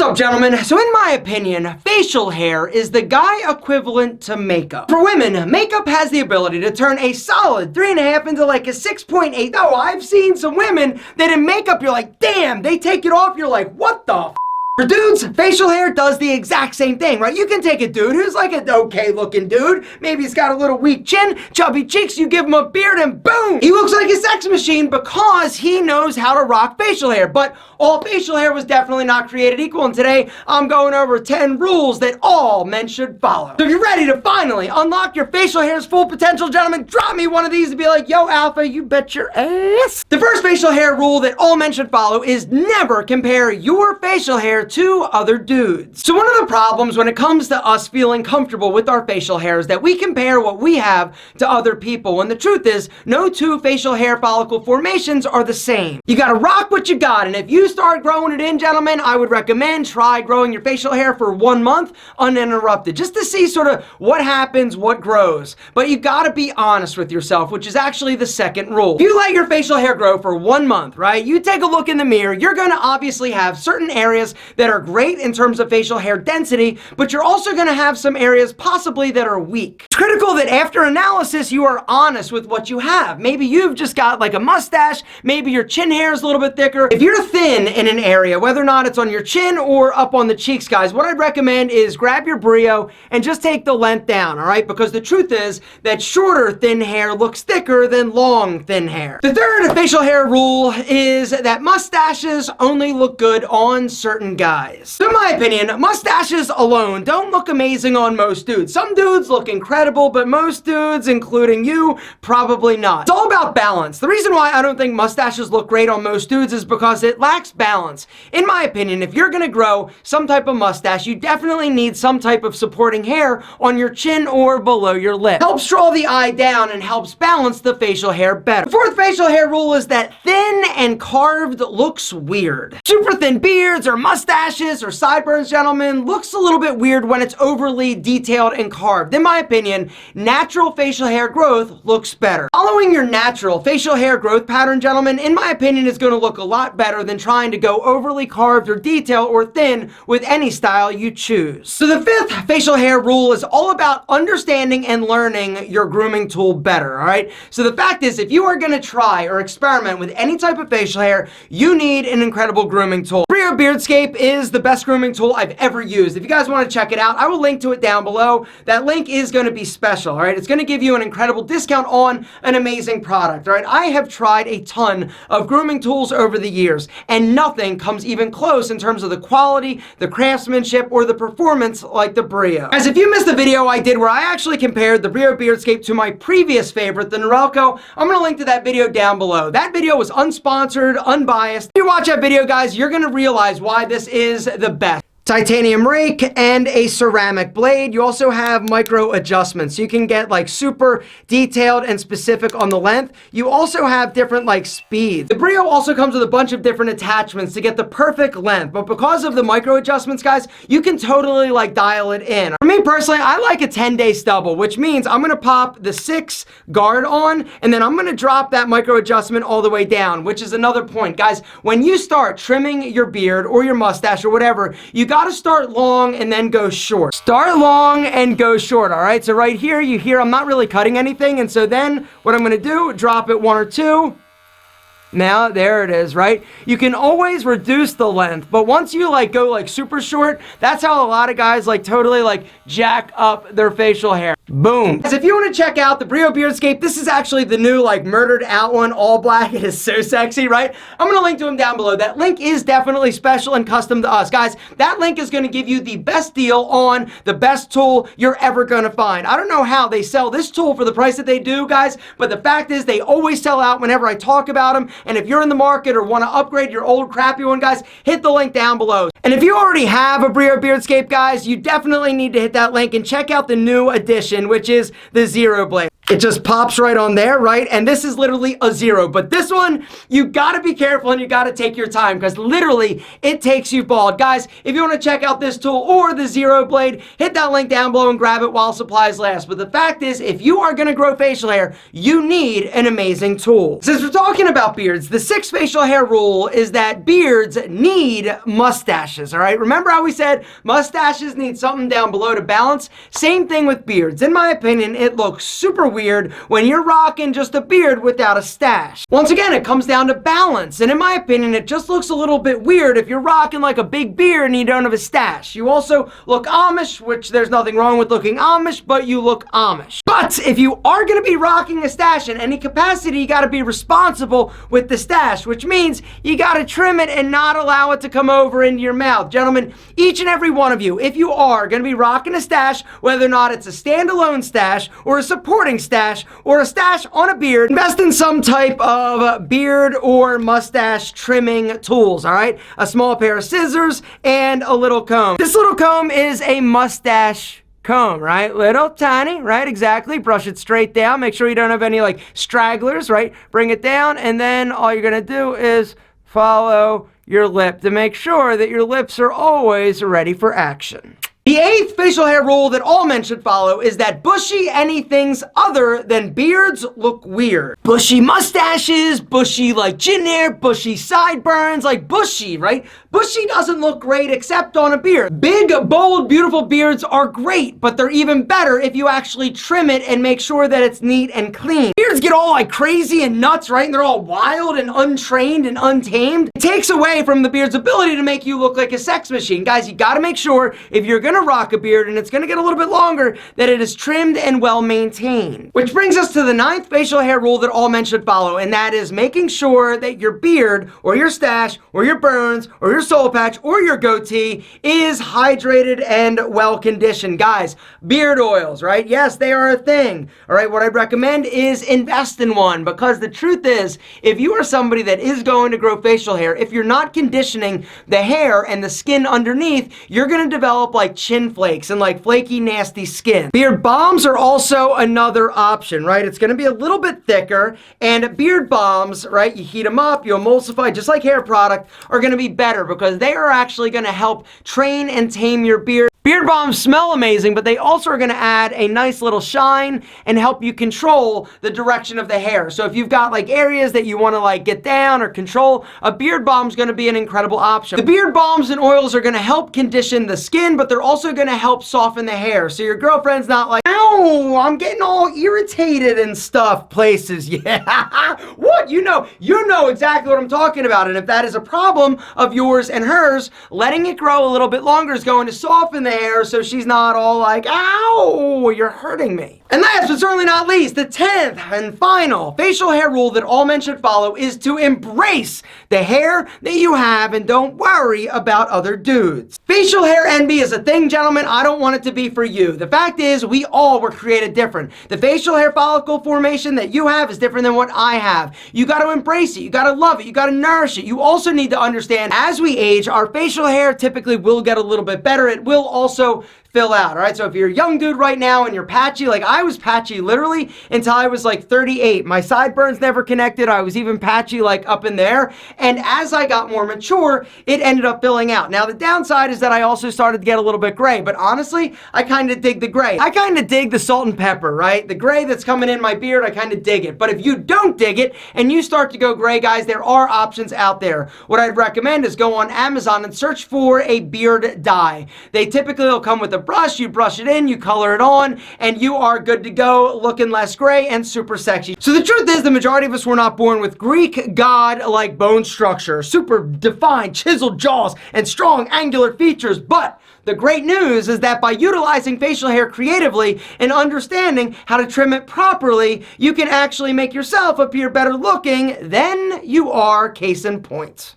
What's up, gentlemen? So in my opinion, facial hair is the guy equivalent to makeup. For women, makeup has the ability to turn a solid 3.5 into like a 6.8. Oh, I've seen some women that in makeup you're like, damn, they take it off, you're like, what the f? For dudes, facial hair does the exact same thing, right? You can take a dude who's like an okay looking dude, maybe he's got a little weak chin, chubby cheeks, you give him a beard and boom! He looks like a sex machine because he knows how to rock facial hair. But all facial hair was definitely not created equal, and today I'm going over 10 rules that all men should follow. So if you're ready to finally unlock your facial hair's full potential, gentlemen, drop me one of these and be like, yo, Alpha, you bet your ass. The first facial hair rule that all men should follow is never compare your facial hair to other dudes. So one of the problems when it comes to us feeling comfortable with our facial hair is that we compare what we have to other people, when the truth is no two facial hair follicle formations are the same. You gotta rock what you got, and if you start growing it in, gentlemen, I would recommend try growing your facial hair for 1 month uninterrupted, just to see sort of what happens, what grows. But you gotta be honest with yourself, which is actually the second rule. If you let your facial hair grow for 1 month, right, you take a look in the mirror, you're gonna obviously have certain areas that are great in terms of facial hair density, but you're also going to have some areas possibly that are weak. It's critical that after analysis you are honest with what you have. Maybe you've just got like a mustache, maybe your chin hair is a little bit thicker. If you're thin in an area, whether or not it's on your chin or up on the cheeks, guys, what I'd recommend is grab your Brio and just take the length down, all right? Because the truth is that shorter thin hair looks thicker than long thin hair. The third facial hair rule is that mustaches only look good on certain guys. So in my opinion, mustaches alone don't look amazing on most dudes. Some dudes look incredible, but most dudes, including you, probably not. It's all about balance. The reason why I don't think mustaches look great on most dudes is because it lacks balance. In my opinion, if you're gonna grow some type of mustache, you definitely need some type of supporting hair on your chin or below your lip. Helps draw the eye down and helps balance the facial hair better. The fourth facial hair rule is that thin and carved looks weird. Super thin beards or mustaches or sideburns, gentlemen, looks a little bit weird when it's overly detailed and carved. In my opinion, natural facial hair growth looks better. Following your natural facial hair growth pattern, gentlemen, in my opinion, is going to look a lot better than trying to go overly carved or detailed or thin with any style you choose. So the fifth facial hair rule is all about understanding and learning your grooming tool better, all right? So the fact is, if you are going to try or experiment with any type of facial hair, you need an incredible grooming tool. Brio Beardscape is the best grooming tool I've ever used. If you guys want to check it out, I will link to it down below. That link is going to be special, all right? It's going to give you an incredible discount on an amazing product, all right? I have tried a ton of grooming tools over the years, and nothing comes even close in terms of the quality, the craftsmanship, or the performance like the Brio. As if you missed the video I did where I actually compared the Brio Beardscape to my previous favorite, the Norelco, I'm going to link to that video down below. That video was unsponsored, unbiased. If you watch that video, guys, you're going to realize why this is the best. Titanium rake and a ceramic blade. You also have micro adjustments. You can get like super detailed and specific on the length. You also have different like speeds. The Brio also comes with a bunch of different attachments to get the perfect length, but because of the micro adjustments, guys, you can totally like dial it in. For me personally, I like a 10-day stubble, which means I'm gonna pop the 6 guard on, and then I'm gonna drop that micro adjustment all the way down, which is another point. Guys, when you start trimming your beard or your mustache or whatever, you gotta start long and then go short. Start long and go short, all right? So right here, you hear I'm not really cutting anything, and so then what I'm gonna do, drop it 1 or 2. Now, there it is, right? You can always reduce the length, but once you like go like super short, that's how a lot of guys like totally like jack up their facial hair. Boom. If you want to check out the Brio Beardscape, this is actually the new like murdered out one, all black. It is so sexy, right? I'm going to link to him down below. That link is definitely special and custom to us. Guys, that link is going to give you the best deal on the best tool you're ever going to find. I don't know how they sell this tool for the price that they do, guys, but the fact is they always sell out whenever I talk about them. And if you're in the market or want to upgrade your old crappy one, guys, hit the link down below. And if you already have a Brio Beardscape, guys, you definitely need to hit that link and check out the new edition, which is the Zero Blade. It just pops right on there, right? And this is literally a 0. But this one, you gotta be careful and you gotta take your time because literally it takes you bald. Guys, if you wanna check out this tool or the 0 blade, hit that link down below and grab it while supplies last. But the fact is, if you are gonna grow facial hair, you need an amazing tool. Since we're talking about beards, the 6th facial hair rule is that beards need mustaches, all right? Remember how we said mustaches need something down below to balance? Same thing with beards. In my opinion, it looks super weird when you're rocking just a beard without a stash. Once again, it comes down to balance, and in my opinion, it just looks a little bit weird if you're rocking like a big beard and you don't have a stash. You also look Amish, which there's nothing wrong with looking Amish, but you look Amish. But if you are going to be rocking a stash in any capacity, you got to be responsible with the stash, which means you got to trim it and not allow it to come over into your mouth. Gentlemen, each and every one of you, if you are going to be rocking a stash, whether or not it's a standalone stash or a supporting stash or a stash on a beard, invest in some type of beard or mustache trimming tools, all right? A small pair of scissors and a little comb. This little comb is a mustache comb, right? Little, tiny, right? Exactly. Brush it straight down. Make sure you don't have any like stragglers, right? Bring it down, and then all you're gonna do is follow your lip to make sure that your lips are always ready for action. The 8th facial hair rule that all men should follow is that bushy anythings other than beards look weird. Bushy mustaches, bushy like chin hair, bushy sideburns, like bushy, right? Bushy doesn't look great except on a beard. Big, bold, beautiful beards are great, but they're even better if you actually trim it and make sure that it's neat and clean. Beards get all like crazy and nuts, right? And they're all wild and untrained and untamed. It takes away from the beard's ability to make you look like a sex machine. Guys, you gotta make sure if you're gonna rock a beard and it's gonna get a little bit longer, that it is trimmed and well maintained. Which brings us to the 9th facial hair rule that all men should follow, and that is making sure that your beard or your stash or your burns or your soul patch or your goatee is hydrated and well conditioned. Guys, beard oils, right? Yes, they are a thing. All right, what I'd recommend is invest in one, because the truth is, if you are somebody that is going to grow facial hair, if you're not conditioning the hair and the skin underneath, you're gonna develop like chin flakes and like flaky, nasty skin. Beard balms are also another option, right? It's gonna be a little bit thicker, and beard balms, right? You heat them up, you emulsify, just like hair product, are gonna be better because they are actually gonna help train and tame your beard. Beard balms smell amazing, but they also are gonna add a nice little shine and help you control the direction of the hair. So if you've got like areas that you wanna like get down or control, a beard balm is gonna be an incredible option. The beard balms and oils are gonna help condition the skin, but they're also gonna help soften the hair. So your girlfriend's not like, ow, I'm getting all irritated and stuff places. Yeah, what? You know exactly what I'm talking about. And if that is a problem of yours and hers, letting it grow a little bit longer is going to soften the hair so she's not all like, ow, you're hurting me. And last but certainly not least, the 10th and final facial hair rule that all men should follow is to embrace the hair that you have and don't worry about other dudes. Facial hair envy is a thing, gentlemen. I don't want it to be for you. The fact is, we all were created different. The facial hair follicle formation that you have is different than what I have. You got to embrace it. You got to love it. You got to nourish it. You also need to understand, as we age, our facial hair typically will get a little bit better. It will also fill out, all right? So if you're a young dude right now and you're patchy, like I was patchy literally until I was like 38. My sideburns never connected. I was even patchy like up in there. And as I got more mature, it ended up filling out. Now the downside is that I also started to get a little bit gray, but honestly, I kind of dig the gray. I kind of dig the salt and pepper, right? The gray that's coming in my beard, I kind of dig it. But if you don't dig it and you start to go gray, guys, there are options out there. What I'd recommend is go on Amazon and search for a beard dye. They typically will come with a brush, you brush it in, you color it on, and you are good to go, looking less gray and super sexy. So the truth is, the majority of us were not born with Greek god-like bone structure, super defined, chiseled jaws, and strong angular features, but the great news is that by utilizing facial hair creatively and understanding how to trim it properly, you can actually make yourself appear better looking than you are, case in point.